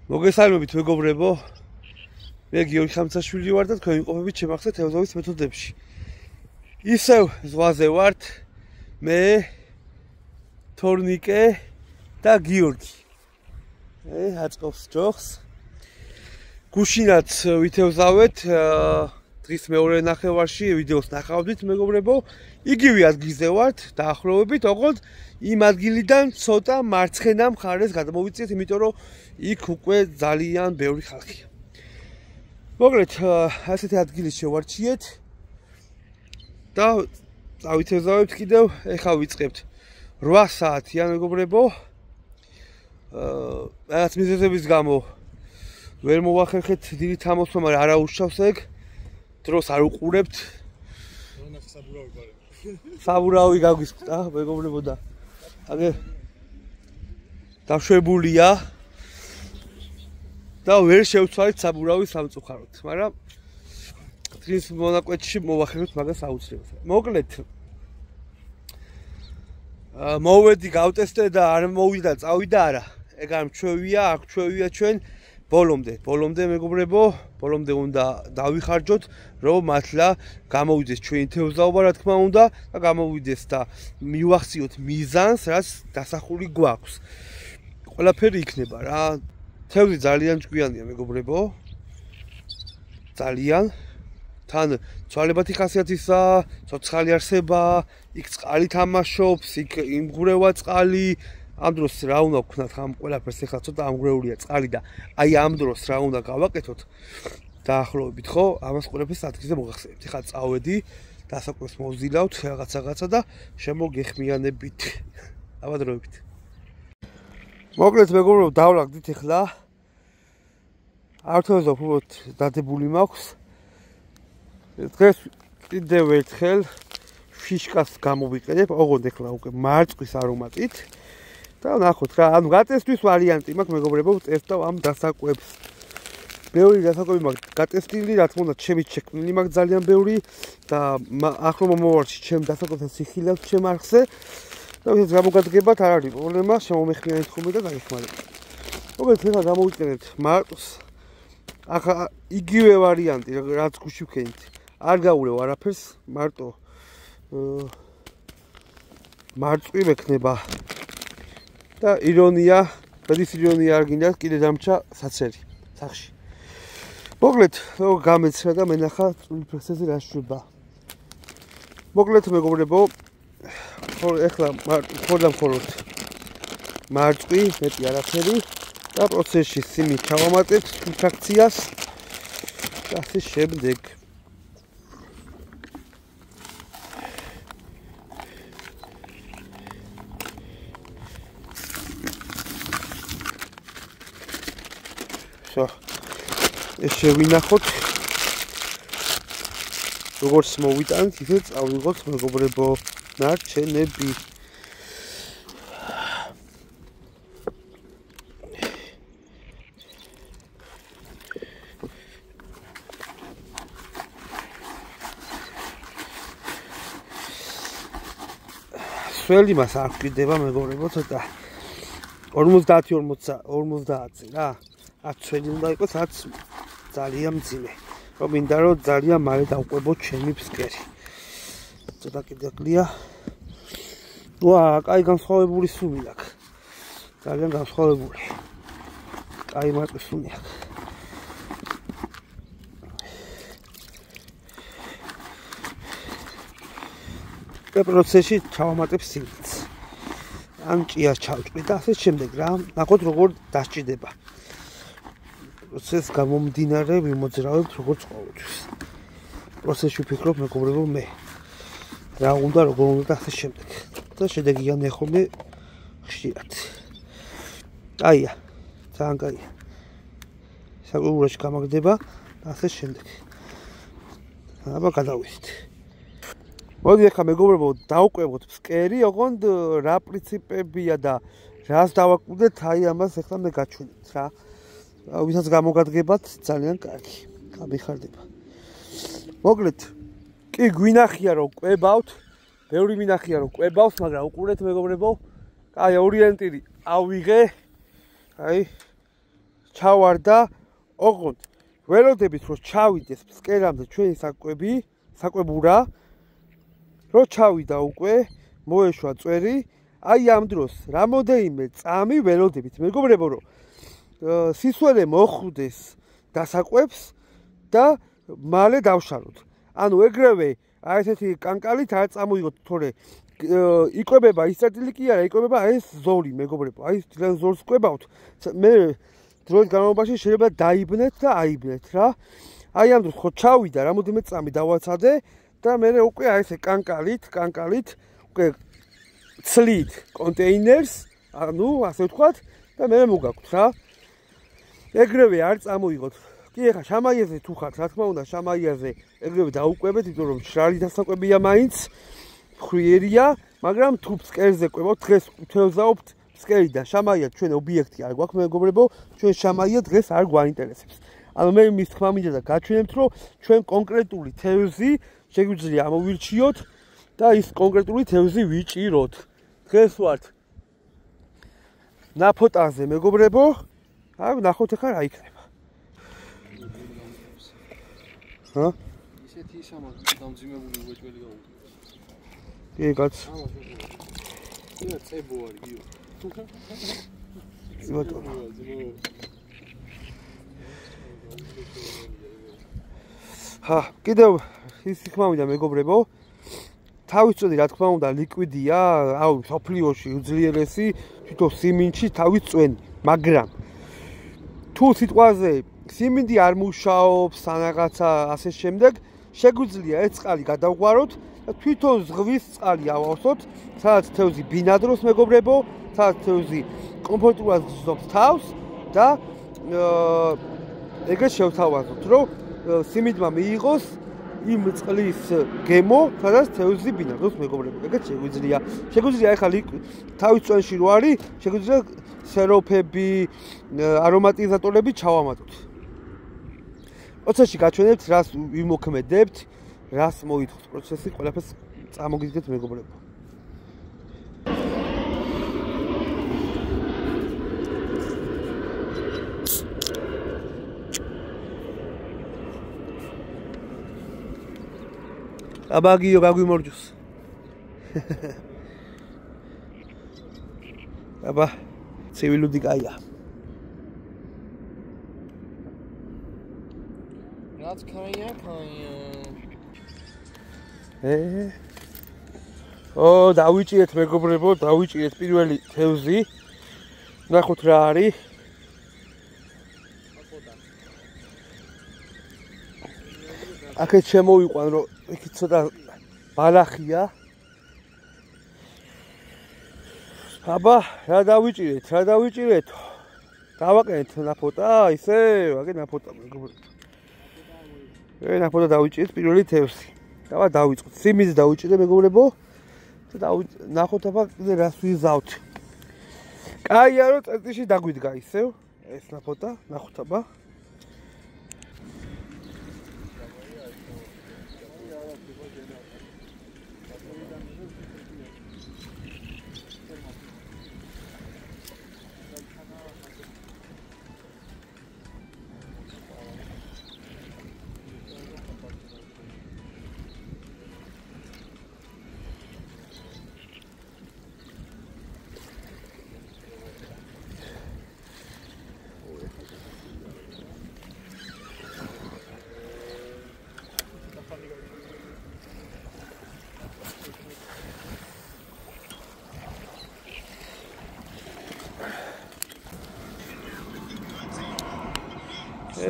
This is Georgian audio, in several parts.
მოგესალმებით მეგობრებო. მე გიორგი ხამცაშვილი ვარ და თქვენ ვიმყოფებით შემახსენებთ თევზავის მეთოდებში. ისევ ზღვაზე ვართ მე, თორნიკე და გიორგი. აწყობს ჯოხს. გუშინაც ვითევზავეთ დღის მეორე ნახევარში ვიდეოს ნახავთ მეგობრებო. იგივე ადგილზე ვართ დაახლოებით, ოღონდ იმ ადგილიდან ცოტა მარცხენა მხარეს გადმოვიწიეთ, იმიტომ რომ იქ უკვე ძალიან ბევრი ხალხია. მოკლედ, ასეთი ადგილი შევარჩიეთ და წავითევზავებთ კიდევ, ეხლა ვიწყებთ 8 საათიან მეგობრებო. რაღაც მიზეზების გამო ვერ მოვახერხეთ დიდი თამოსვა, მაგრამ არა უშავს ეგ. დროს არ უყურებთ. საბურავი გაგვისკდა, მეგობრებო და აგე დაშვებულია და ვერ შევცვალეთ საბურავი სამწუხაროდ, მაგრამ დღის მონაკვეთში მოვახერხეთ მაგას აუცილებლად. მოკლედ მოვედი გავტესტე და არ მოვიდა, წავიდა არა. ეგ არ მჩვევია, აქ ჩვევია ჩვენ ბოლომდე მეგობრებო, ბოლომდე უნდა დავიხარჯოთ, რომ მართლა გამოვიდეს ჩვენი თევზაობა, რა თქმა უნდა, და გამოვიდეს და მივახციოთ მიზანს, რაც დასახული გვაქვს. ყველაფერი იქნება რა. თევზი ძალიან ჭკვიანია მეგობრებო. ძალიან. თან ცვალებადი ხასიათისაა, ცოცხალი არსებაა, იქ წყალი თამაშობს, იქ იმღვრევა წყალი. ამ დროს რა უნდა ვქნათ ამ ყველაფერს, ეხლა ცოტა ამღვრეულია წყალი და აი ამ დროს რა უნდა გავაკეთოთ დაახლოებით, ხო? ამას ყველაფერს ადგილზე მოგახსენებთ. ეხლა წავედი, დასაკვირს მოვზილავთ რაღაცა და შემოგეხმიანებით. აბადროებით. მოკლედ მეგობრებო, დავლაგდით ეხლა. არ თვითონ უფრო დადებული მაქვს. დღეს კიდევ ერთხელ ფიშკას გამოვიყენებ, ოღონდ ეხლა უკვე მარწყვის არომატით. და ნახოთ რა, ანუ გატესტვის ვარიანტი მაქვს მეგობრებო, წესთავ ამ დასაკვებს. ბევრი დასაკვები მაქვს გატესტილი, რა თქმა უნდა, ჩემი შექმნილი მაქვს ძალიან ბევრი და ახლო მომავალში ჩემ დასაკვებთან სიხილავს ჩემ არხზე. და ვისაც გამოგადგებათ, არ არის პრობლემა, შემომეხმიანეთ ხოლმე და გაგეხმარებათ. მოკლედ ეხლა გამოვიყენებთ მარწყს. ახლა იგივე ვარიანტი, რაც გუში ვქენით. არ გავურევ არაფერს, მარტო მარწყვი მექნება. და ირონია, ბედის ირონია არ გინდათ, კიდე დამჭა საცერი, სახში. მოკლედ, რო გამეცრა და მენახა წვრილი პროცესი რა შვება. მოკლედ მეგობრებო, ეხლა მხოლოდ მარწყვი, მეტი არაფერი და პროცესში სიმი ჩავამატებთ ფრაქციას და ასე შემდეგ. ეს შევინახოთ როგორც მოვიტანთ, ისე წავიღოთ მეგობრებო ნარჩენები. სველი მას არ გვიდება მეგობრებო, ცოტა 50-50-ზე რა. რაც სველი უნდა იყოს, რაც ძალიან მძიმე. რომ მინდა რომ ძალიან მალე დავყვებოთ ჩემი ფსკერი. ცოტა კიდე გლია. კაი განსხვავებული სუნი აქვს. ძალიან განსხვავებული. კაი მარწყვის სუნი აქვს. და პროცესში ჩავამატებ სიმიც. ან ჭიას ჩავჭყვი და ასე შემდეგ რა. ნახოთ როგორ დასჭიდება. პროცესს გამომდინარე ვიმოძრავებთ როგორც ყოველთვის. პროცესში ვფიქრობ მეგობრებო მე. რა უნდა, როგორ უნდა და ასე შემდეგ. და შედეგი განეხომე ხშირად. კაია, ძალიან კაია. საკვირველში გამაგდება და ასე შემდეგ. აბა გადავიდეთ. მოდი ახლა მეგობრებო დავყვებოთ ფსკერი, ოღონდ რა პრინციპებია და რას დავაკვირდეთ, აი ამას ახლა მე გაჩვენებთ რა. ვისაც გამოგადგებათ ძალიან კარგი. გამიხარდება. მოკლედ, კი გვინახია რომ ყვებავთ, ბევრი მინახია რომ ყვებავს, მაგრამ უყურეთ მეგობრებო, კაი ორიენტირი ავიღე. აი ჩავარდა ოღონდ ველოდებით რომ ჩავიდეს ფსკერამდე ჩვენი საკვებურა რომ ჩავიდა უკვე მოეშვა წვერი აი ამ დროს რამოდენიმე წამი ველოდებით მეგობრებო რომ სისვერე მოხვდეს დასაკვებს და მალე დავშალოთ ანუ ეგრევე აი ესეთი კანკალით არ წამოიღოთ თორე იკვებება ის წერტილი კი არა იკვებება ეს ზოლი მეგობრებო აი ძალიან ზოლს კვებავთ მე დროის განმავლობაში შეიძლება დაიბნეთ და აიბნეთ რა აი ამ დროს ხო ჩავიდა რამოდენიმე წამი დავაცადე და მე უკვე აი ესე კანკალით უკვე ცლით კონტეინერს ანუ ასე ვთქვათ და მე მოგაქვთ რა ეგრევე არ წამოიღოთ კი ეხა შამაიაზე თუ ხართ რა თქმა უნდა შამაიაზე ეგრევე დაუკვებეთ იმიტომ რომ მშრალი დასაკვებია მაინც ხვიერია მაგრამ თუ ფსკერზე კვებავთ დღეს ვთევზაობთ ფსკერი და შამაია ჩვენ ობიექტი არ გვაქვს მეგობრებო ჩვენ შამაია დღეს არ გვაინტერესებს ანუ მე მის თქმა მინდა და გაჩვენებთ რომ ჩვენ კონკრეტული თევზი შეგვიძლია ამოვირჩიოთ და ის კონკრეტული თევზი ვიჭიროთ დღეს ვართ ნაფოტაზე მეგობრებო აი ნახოთ ახლა რა იქნება ჰა ისეთი ისამა დამძიმებული უეჭველი გაუძლებს კი კაც ია წებო არის გიო ბატონო ჰა კიდევ ის თქმა უნდა მეგობრებო თავის წვენი რა თქმა უნდა ლიკვიდია აუ სოფლიოში უძლიერესი თვითონ სიმინდში თავის წვენი მაგრამ თუ სიტყვაზე სიმინდი არ მუშაობს ან რაღაცა ასე შემდეგ შეგვიძლია ეს წყალი გადავღვაროთ და თვითონ ზღვის წყალი ავავსოთ სადაც თევზი ბინადრობს მეგობრებო სადაც თევზი კომფორტულად გრძნობს თავს და ეგრე შევთავაზოთ რომ სიმინდმა მიიღოს იმ წყლის გემო სადაც თევზი ბინადრობს მეგობრებო ეგეც შეგვიძლია ახლა თავის წვენში რო არის შეგვიძლია სეროფები არომატიზატორები ჩავამატოთ პროცესში გაჩვენებთ რას ვიმოქმედებთ რას მოითხოვს პროცესი ყველაფერს წამოგიდგეთ მეგობრებო აბაგიო გაგვიმორჯოს აბა ცივილუდი კაია რაც კაია დავიჭირეთ მეგობრებო დავიჭირეთ პირველი თევზი ნახოთ რა არის აქეთ შემოვიყვან რომ იქ ცოტა ბალახია აბა რა დავიჭირეთ დავაკენეთ ნაფოტა ისე ვაკეთე ნაფოტა მეგობრებო ნაფოტა დავიჭირეთ პირველი თევზი დავა დავიწყოთ სიმინდს დავიჭირე მეგობრებო და ნახოთ აბა კიდე რას ვიზავთ კაია რომ წერტილში დაგვიდგა ისევ ეს ნაფოტა ნახოთ აბა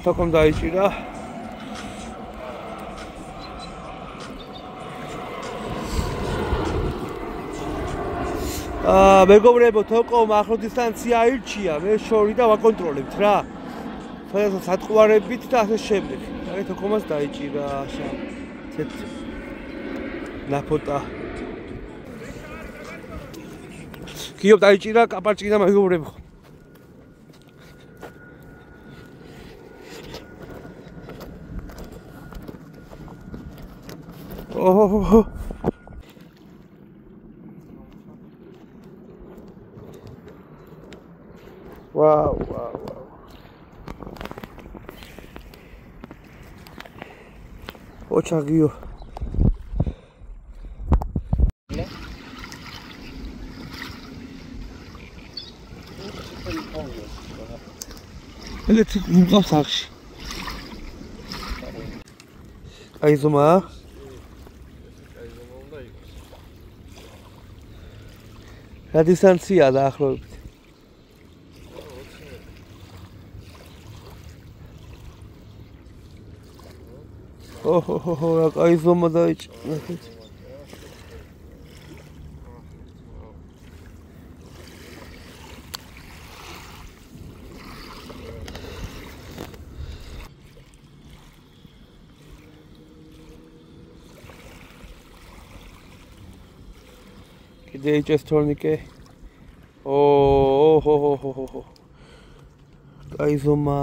თოკომ დაიჭირა მეგობრებო თოკომ ახლო დისტანცია აირჩია მე შორი და ვაკონტროლებთ რა სადაც სატყუარებით და ასე შემდეგ აი თოკომას დაიჭირა ასეთ ნაფოტა კიო დაიჭირა კაპარჭინა მეგობრებო Oh. Wow. ოჩაგიო. ელეთი მყავს ახში. აი ზომა. რა დისტანცია დაახლოებით? ოჰო, რა კაი ზომა დაიჭრა. კიდე იჭეს თორნიკე. ოჰო. კაი ზომა.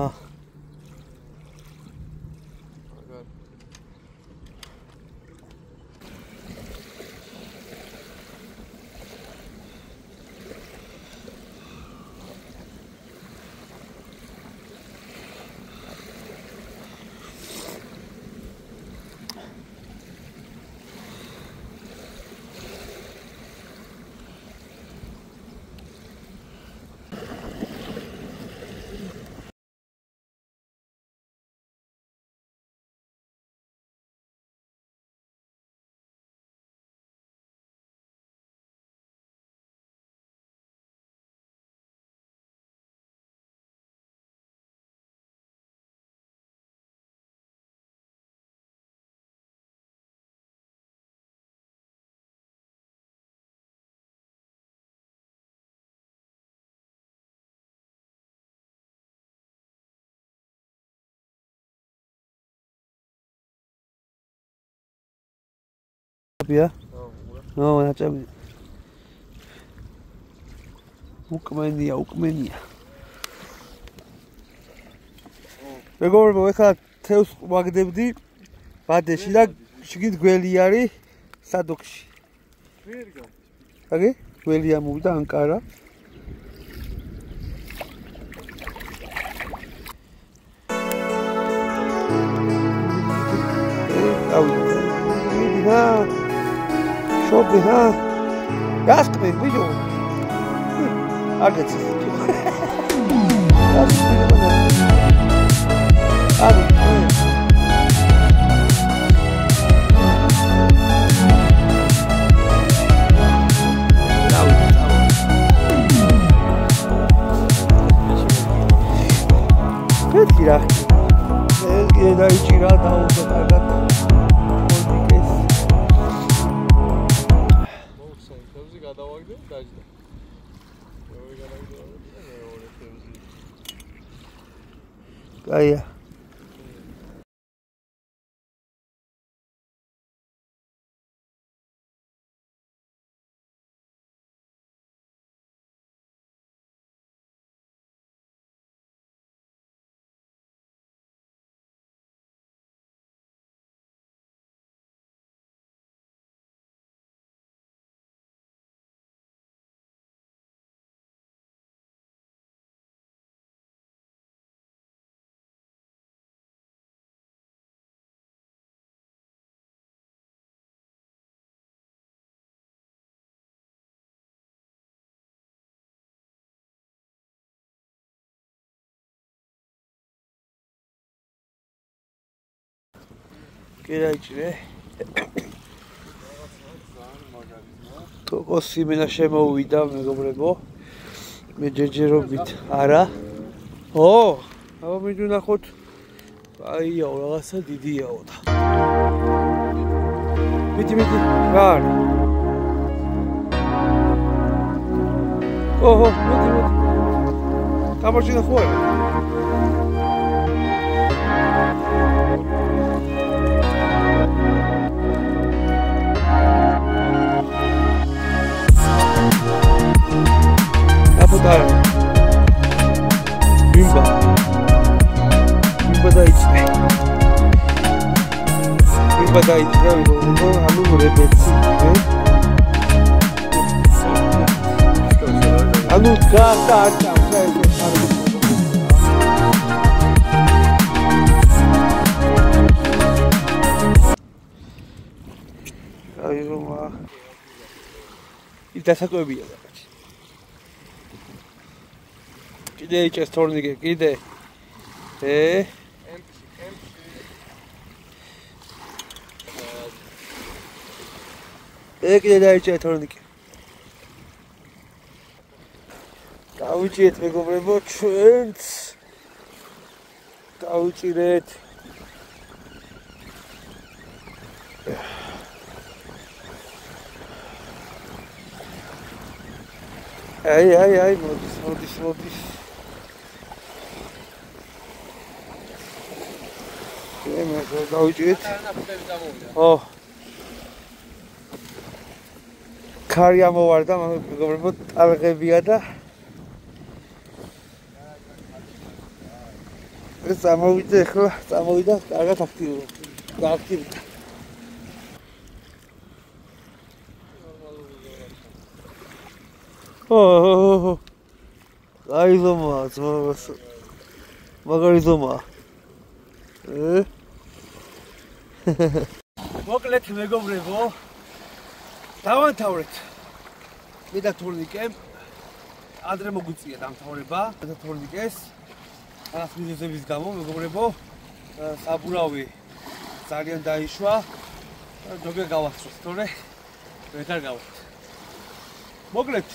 Ja. No, naczemu? Ukmenia. Როგორ მოეხლა თევს ვაგდებდი ბადეში და შიგნით გველი არის სადოქში. ვერ გაქვს. აგე? გველი ამოვიდა ანკარა. Shopping, huh? Ask me, will you? I'll get you. Aia. Kiraicre. Tokos imena შემოვიდა მეგობრებო. მე ჯეჯერობით არა. აბა მიდუნახოთ. აიაო, რაღაცა დიდიაო და. მიდი, რა არის? მიდი. გამარჯვება ხო არა? Dar bimba daicre anu repetsi anu ის დასაკვებია რაღაცა. კიდე იჭეს თორნიკე, კიდე. კიდე დაიჭე თორნიკე. დავიჭიეთ მეგობრებო ჩვენც. დავიჭირეთ. აი, მოდის. მე დავიჭირეთ. ო. ქარი ამოვარდა, მეგობრებო, ტალღებია და ეს წამოვიდა, კარგად აქტივურა. აი ზომა, მაგარი ზომა. მოკლედ მეგობრებო, დავანთავრეთ. მე და თორნიკე ადრე მოგვიწია დამთავრება და თორნიკეს ახალ მიზეზების გამო მეგობრებო საბურავი ძალიან დაიშვა. ჯოგე გავასწროთ, თორე ვეღარ გავხდით. მოკლედ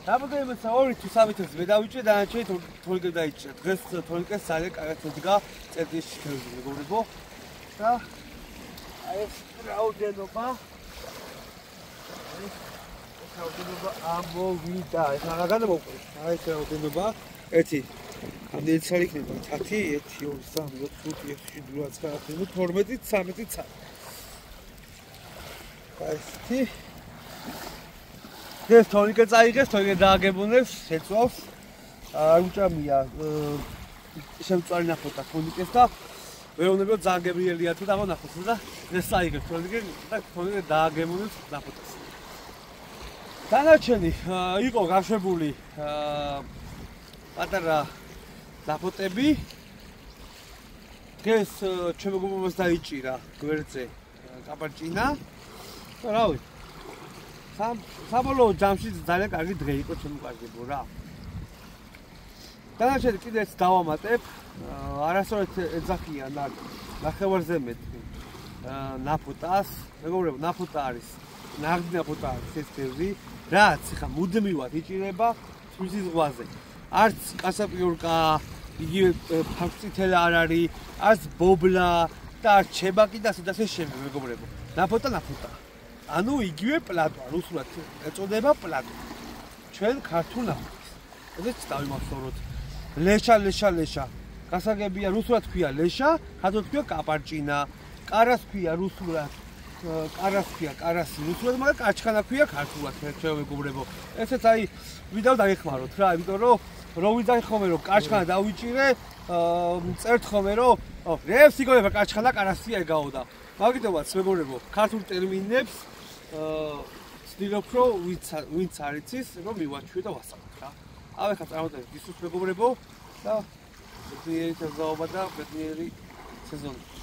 რამოდენიმე 2 თუ 3 თვეს მე დავიჭრე და დანარჩენი თორნიკე დაიჭრა. დღეს თორნიკეს ძალიან კარგად მოდგა წერტილის შეხებები მეგობრებო. და აი ეს რაოდენობა ამოვიდა. ეს რა განმოვყრით? აი ეს რაოდენობა 1 ამდენი ცალი იქნება 10, 1, 2, 3, 4, 5, 6, 7, 8, 9, 12, 13 ცალი. აი ეს თორნიკე წაიღეს, თორნიკე დააგებუნებს, შეწვავს. არ უჭამია შემწვარი ნახოთ თორნიკეს და ვეუბნებიო ძალიან გებრიელია თუ დავანახოთ და ეს წაიღეს თორნიკე და თორნიკე დააგებუნებს ნახოთ. დანარჩენი იყო გაშვებული პატარა ნაფოტები. დღეს ჩვენ მეგობრებს დაიჭირა გვერდზე კაპარჭინა. რა ვიცი. საბოლოო ჯამში ძალიან კარგი დღე იყო ჩვენ უკარგებო რა. დანარჩენი კიდე ეს დავამატებ. არასწორად ეძახიან ნახევარზე მეტი ნაფოტას. მეგობრებო, ნაფოტა არის, ნაღდი ნაფოტა არის ეს ბევრი. რაც ხა მუდმივად იჭირება თბილისის ზღვაზე. არც კასაპიორკა, იგივე ფარწითელა არ არის, არც ბობლა და არც ჩებაკი და ასე შემდეგ მეგობრებო. ნაფოტა. ანუ იგივე პლატოა, რუსულად ეწოდება პლატო. ჩვენ ქართულ ნაფოტას. ესეც დავიმახსოვროთ. ლეშა. გასაგებია რუსულად ქვია ლეშა, ხაზოთ ქვია კაპარჭინა, კარას ქვია რუსულად. კარასი რუსულად, მაგრამ კაჩხანა ქვია ქართულად, ჩვენ მეგობრებო. ესეც აი ვიდაო დაიხმაროთ რა, იმიტომ რომ ვიძახი ხოლმე რომ კაჩხანა დავიჭირე, წერთ ხოლმე რომ რევს იგონება კაჩხანა კარასია ეგაოდა. მაგიტომაც მეგობრებო, ქართულ ტერმინებს ვცდილობ რომ ვინც არ იცის, რომ მივაჩვიო და ვასწავლოთ რა. ავე ხა წარმოდებით ისუს მეგობრებო და ბედნიერი თევზაობა და ბედნიერი სეზონი.